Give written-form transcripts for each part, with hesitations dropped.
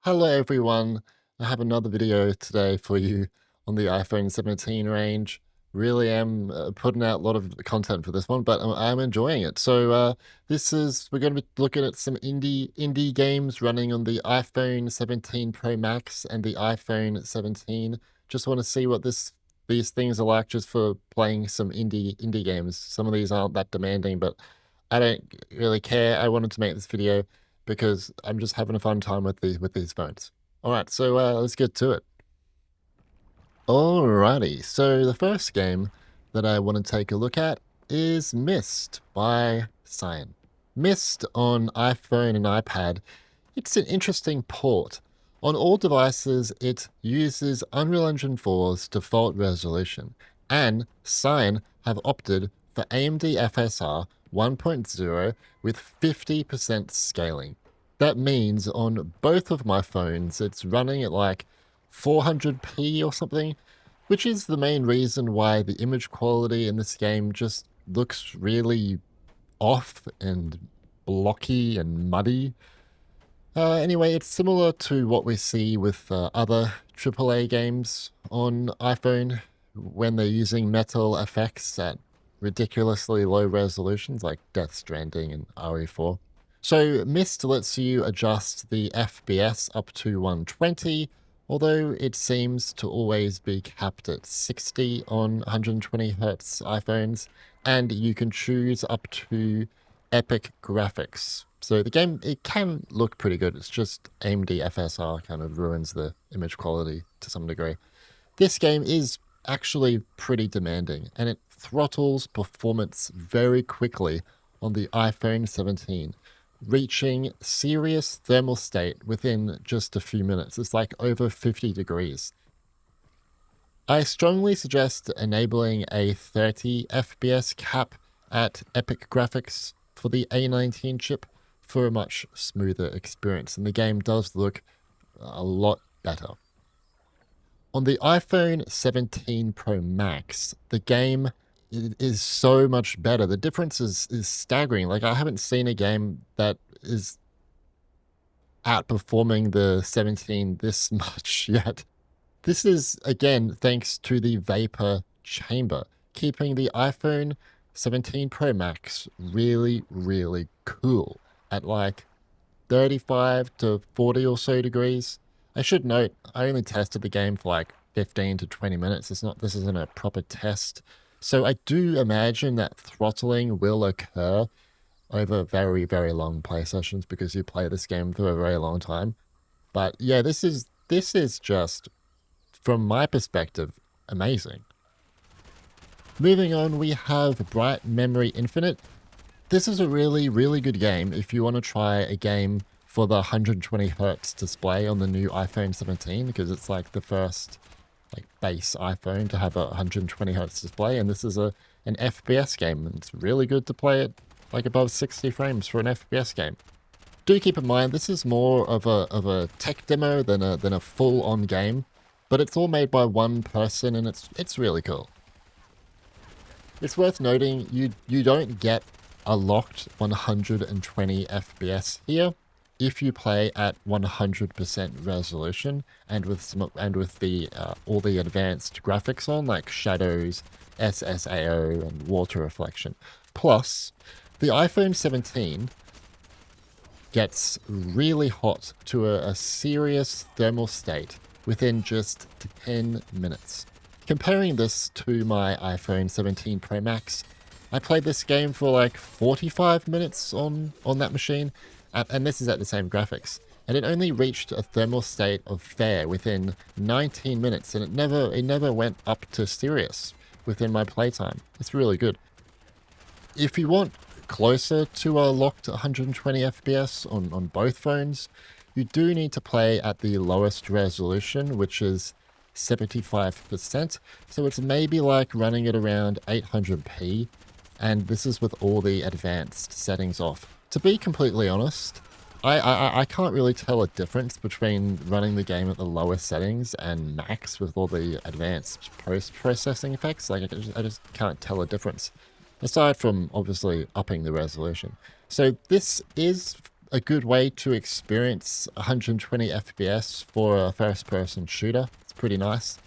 Hello everyone, I have another video today for you on the iPhone 17 range. Really am putting out a lot of content for this one, but I'm enjoying it. So we're going to be looking at some indie games running on the iPhone 17 Pro Max and the iPhone 17. Just want to see what these things are like just for playing some indie games. Some of these aren't that demanding, but I don't really care. I wanted to make this video because I'm just having a fun time with these phones. All right, so let's get to it. Alrighty, so the first game that I want to take a look at is Myst by Cyan. Myst on iPhone and iPad, it's an interesting port. On all devices, it uses Unreal Engine 4's default resolution, and Cyan have opted for AMD FSR 1.0 with 50% scaling. That means on both of my phones, it's running at like 400p or something, which is the main reason why the image quality in this game just looks really off and blocky and muddy. Anyway, it's similar to what we see with other AAA games on iPhone when they're using metal effects at ridiculously low resolutions like Death Stranding and RE4. So Myst lets you adjust the FPS up to 120, although it seems to always be capped at 60 on 120Hz iPhones, and you can choose up to epic graphics. So the game, it can look pretty good. It's just AMD FSR kind of ruins the image quality to some degree. This game is actually pretty demanding, and it throttles performance very quickly on the iPhone 17, reaching serious thermal state within just a few minutes. It's like over 50 degrees. I strongly suggest enabling a 30 FPS cap at epic graphics for the A19 chip for a much smoother experience, and the game does look a lot better. On the iPhone 17 Pro Max, the game is so much better. The difference is staggering. Like, I haven't seen a game that is outperforming the 17 this much yet. This is, again, thanks to the vapor chamber, keeping the iPhone 17 Pro Max really, really cool at like 35 to 40 or so degrees. I should note, I only tested the game for like 15 to 20 minutes. This isn't a proper test. So I do imagine that throttling will occur over very, very long play sessions because you play this game for a very long time. But yeah, this is just, from my perspective, amazing. Moving on, we have Bright Memory Infinite. This is a really, really good game if you want to try a game for the 120Hz display on the new iPhone 17, because it's like the first like base iPhone to have a 120Hz display, and this is an FPS game, and it's really good to play it like above 60 frames for an FPS game. Do keep in mind this is more of a tech demo than a full-on game, but it's all made by one person, and it's really cool. It's worth noting you don't get a locked 120 FPS here if you play at 100% resolution and with the all the advanced graphics on, like shadows, SSAO, and water reflection. Plus, the iPhone 17 gets really hot to a serious thermal state within just 10 minutes. Comparing this to my iPhone 17 Pro Max, I played this game for like 45 minutes on that machine, and this is at the same graphics, and it only reached a thermal state of fair within 19 minutes, and it never went up to serious within my playtime. It's really good. If you want closer to a locked 120 FPS on both phones, you do need to play at the lowest resolution, which is 75%, so it's maybe like running it around 800p, and this is with all the advanced settings off. To be completely honest, I can't really tell a difference between running the game at the lowest settings and max with all the advanced post-processing effects. Like, I just can't tell a difference, aside from obviously upping the resolution. So this is a good way to experience 120 FPS for a first-person shooter. It's pretty nice.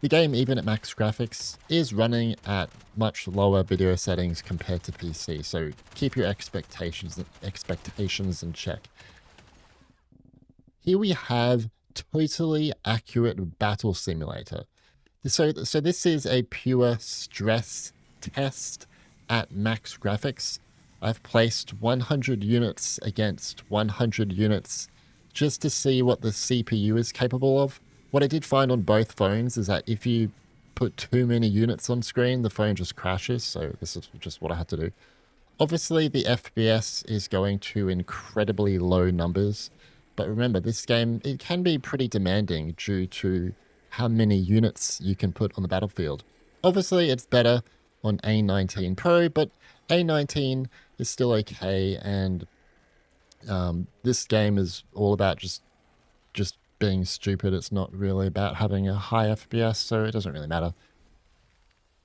The game, even at max graphics, is running at much lower video settings compared to PC, so keep your expectations in check. Here we have totally accurate battle simulator. So this is a pure stress test at max graphics. I've placed 100 units against 100 units just to see what the CPU is capable of. What I did find on both phones is that if you put too many units on screen, the phone just crashes, so this is just what I had to do. Obviously, the FPS is going to incredibly low numbers, but remember, this game, it can be pretty demanding due to how many units you can put on the battlefield. Obviously, it's better on A19 Pro, but A19 is still okay, and this game is all about just being stupid. It's not really about having a high FPS, so it doesn't really matter.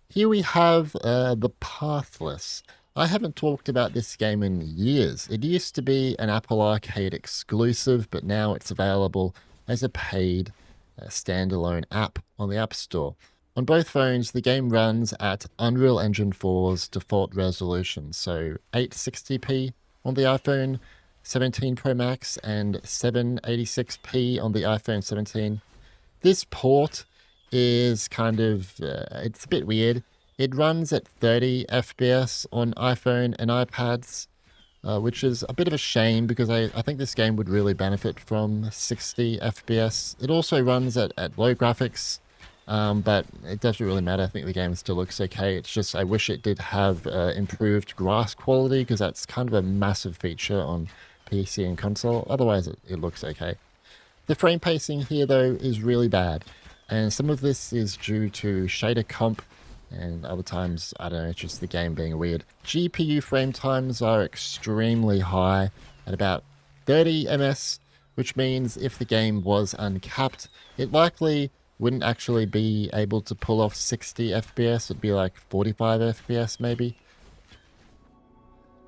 Here we have the Pathless. I haven't talked about this game in years. It used to be an Apple Arcade exclusive, but now it's available as a paid standalone app on the App Store. On both phones, the game runs at Unreal Engine 4's default resolution, so 860p on the iPhone 17 Pro Max and 786p on the iPhone 17. This port is kind of, it's a bit weird. It runs at 30 FPS on iPhone and iPads, which is a bit of a shame because I think this game would really benefit from 60 FPS. It also runs at low graphics, but it doesn't really matter. I think the game still looks okay. It's just I wish it did have improved grass quality because that's kind of a massive feature on PC and console. Otherwise, it looks okay. The frame pacing here, though, is really bad. And some of this is due to shader comp, and other times, I don't know, it's just the game being weird. GPU frame times are extremely high at about 30 ms, which means if the game was uncapped, it likely wouldn't actually be able to pull off 60 FPS. It'd be like 45 FPS maybe.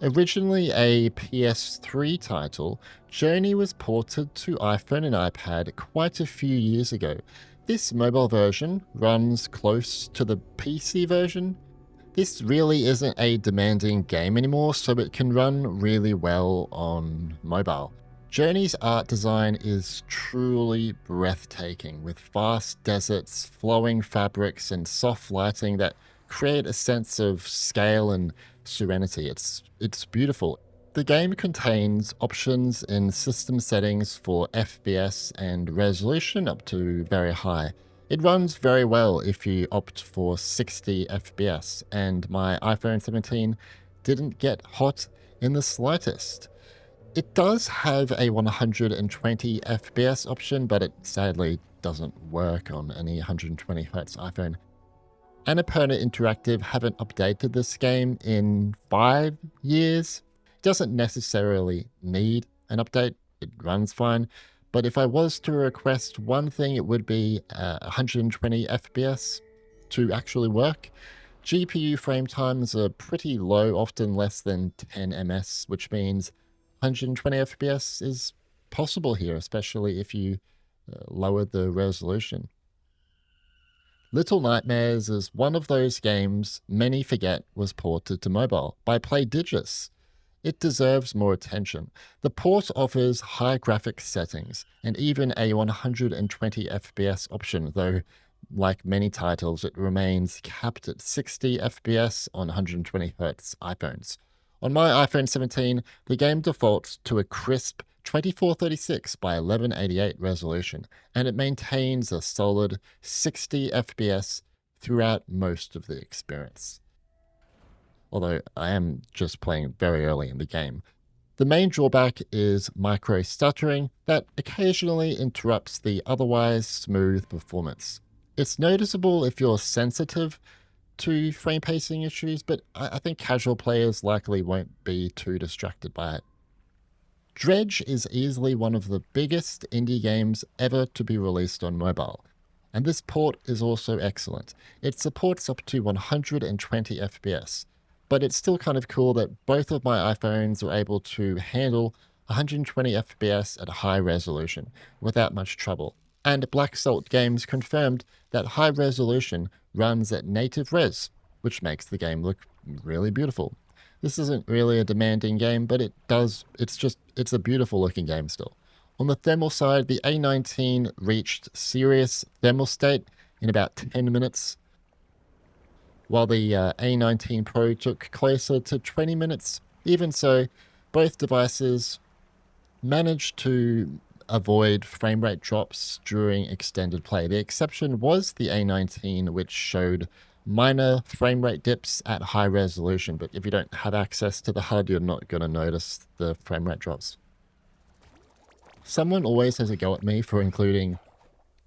Originally a PS3 title, Journey was ported to iPhone and iPad quite a few years ago. This mobile version runs close to the PC version. This really isn't a demanding game anymore, so it can run really well on mobile. Journey's art design is truly breathtaking, with vast deserts, flowing fabrics, and soft lighting that create a sense of scale and serenity. It's beautiful. The game contains options in system settings for FPS and resolution up to very high. It runs very well if you opt for 60 FPS, and my iPhone 17 didn't get hot in the slightest. It does have a 120 FPS option, but it sadly doesn't work on any 120Hz iPhone. Annapurna Interactive haven't updated this game in 5 years. It doesn't necessarily need an update, it runs fine, but if I was to request one thing, it would be 120 FPS to actually work. GPU frame times are pretty low, often less than 10 ms, which means 120 FPS is possible here, especially if you lower the resolution. Little Nightmares is one of those games many forget was ported to mobile by Playdigious. It deserves more attention. The port offers high graphics settings and even a 120 FPS option, though like many titles, it remains capped at 60 FPS on 120Hz iPhones. On my iPhone 17, the game defaults to a crisp 2436 by 1188 resolution, and it maintains a solid 60 FPS throughout most of the experience. Although I am just playing very early in the game. The main drawback is micro stuttering that occasionally interrupts the otherwise smooth performance. It's noticeable if you're sensitive to frame pacing issues, but I think casual players likely won't be too distracted by it. DREDGE is easily one of the biggest indie games ever to be released on mobile, and this port is also excellent. It supports up to 120 FPS. but it's still kind of cool that both of my iPhones were able to handle 120 FPS at high resolution without much trouble. And Black Salt Games confirmed that high resolution runs at native res, which makes the game look really beautiful. This isn't really a demanding game, but it's a beautiful looking game still. On the thermal side, the A19 reached serious thermal state in about 10 minutes, while the A19 Pro took closer to 20 minutes. Even so, both devices managed to avoid frame rate drops during extended play. The exception was the A19, which showed minor frame rate dips at high resolution, but if you don't have access to the HUD, you're not going to notice the frame rate drops. Someone always has a go at me for including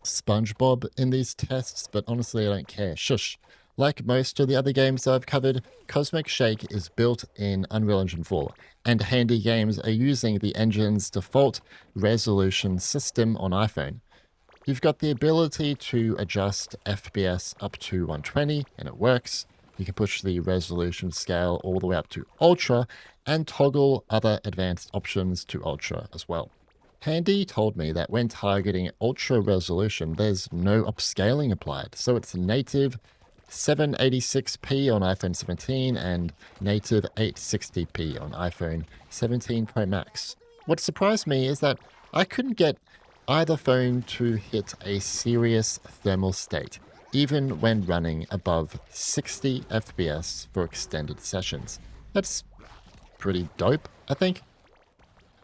Spongebob in these tests, but honestly, I don't care. Shush. Like most of the other games I've covered, Cosmic Shake is built in Unreal Engine 4, and Handy Games are using the engine's default resolution system on iPhone. You've got the ability to adjust FPS up to 120, and it works. You can push the resolution scale all the way up to Ultra, and toggle other advanced options to Ultra as well. Handy told me that when targeting Ultra resolution, there's no upscaling applied, so it's native 786p on iPhone 17 and native 860p on iPhone 17 Pro Max. What surprised me is that I couldn't get either phone to hit a serious thermal state, even when running above 60 FPS for extended sessions. That's pretty dope, I think.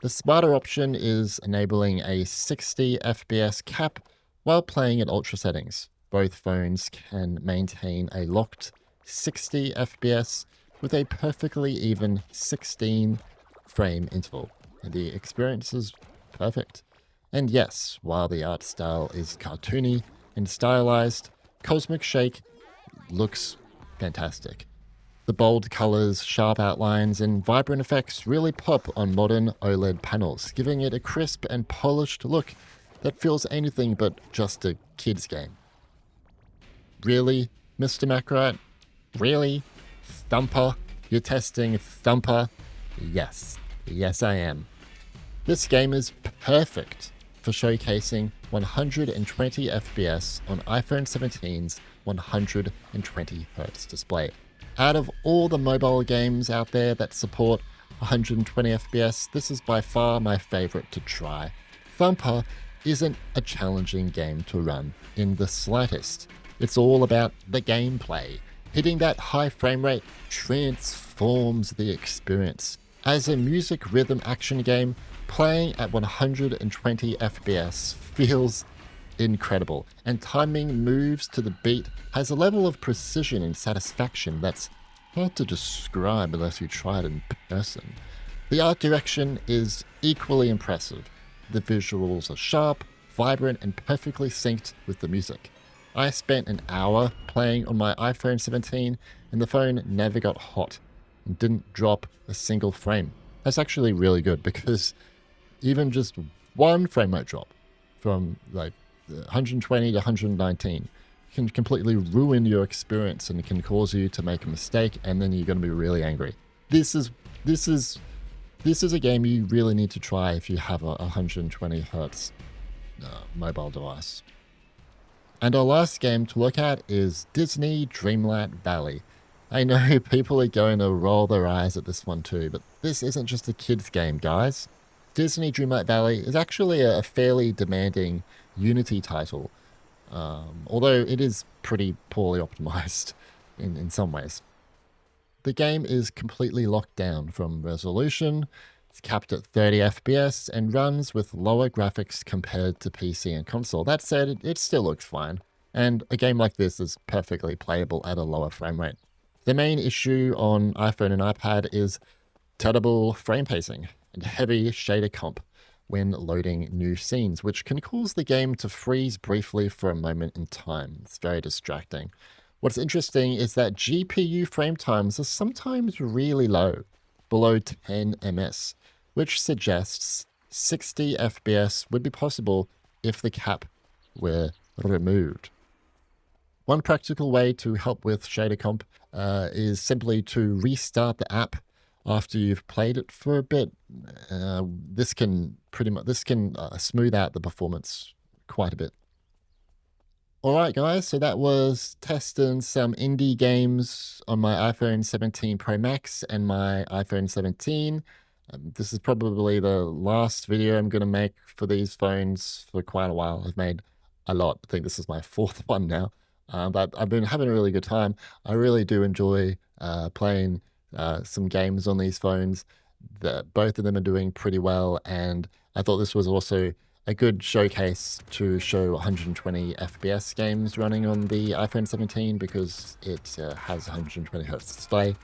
The smarter option is enabling a 60 FPS cap while playing at ultra settings. Both phones can maintain a locked 60 FPS with a perfectly even 16 frame interval, and the experience is perfect. And yes, while the art style is cartoony and stylized, Cosmic Shake looks fantastic. The bold colors, sharp outlines, and vibrant effects really pop on modern OLED panels, giving it a crisp and polished look that feels anything but just a kid's game. Really, Mr. Macrite? Really? Thumper? You're testing Thumper? Yes. Yes, I am. This game is perfect for showcasing 120 FPS on iPhone 17's 120Hz display. Out of all the mobile games out there that support 120 FPS, this is by far my favorite to try. Thumper isn't a challenging game to run in the slightest. It's all about the gameplay. Hitting that high frame rate transforms the experience. As a music rhythm action game, playing at 120 FPS feels incredible, and timing moves to the beat has a level of precision and satisfaction that's hard to describe unless you try it in person. The art direction is equally impressive. The visuals are sharp, vibrant, and perfectly synced with the music. I spent an hour playing on my iPhone 17 and the phone never got hot and didn't drop a single frame. That's actually really good because even just one frame rate drop from like 120 to 119 can completely ruin your experience and can cause you to make a mistake, and then you're going to be really angry. This is a game you really need to try if you have a 120 hertz mobile device. And our last game to look at is Disney Dreamlight Valley. I know people are going to roll their eyes at this one too, but this isn't just a kid's game, guys. Disney Dreamlight Valley is actually a fairly demanding Unity title, although it is pretty poorly optimized in some ways. The game is completely locked down from resolution, it's capped at 30 FPS, and runs with lower graphics compared to PC and console. That said, it still looks fine, and a game like this is perfectly playable at a lower frame rate. The main issue on iPhone and iPad is terrible frame pacing and heavy shader comp when loading new scenes, which can cause the game to freeze briefly for a moment in time. It's very distracting. What's interesting is that GPU frame times are sometimes really low, below 10 ms, which suggests 60 FPS would be possible if the cap were removed. One practical way to help with shader comp is simply to restart the app after you've played it for a bit. This can smooth out the performance quite a bit. All right, guys, so that was testing some indie games on my iPhone 17 Pro Max and my iPhone 17. This is probably the last video I'm going to make for these phones for quite a while. I've made a lot. I think this is my fourth one now. But I've been having a really good time. I really do enjoy playing some games on these phones. Both of them are doing pretty well, and I thought this was also a good showcase to show 120 FPS games running on the iPhone 17 because it has 120 hertz display.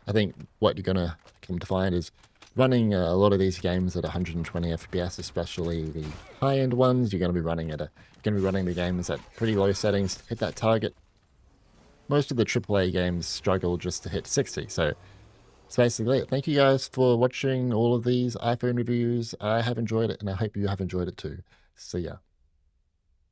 I think what you're gonna come to find is running a lot of these games at 120 FPS, especially the high-end ones. You're gonna be running the games at pretty low settings to hit that target. Most of the AAA games struggle just to hit 60, so that's basically it. Thank you guys for watching all of these iPhone reviews. I have enjoyed it, and I hope you have enjoyed it too. See ya.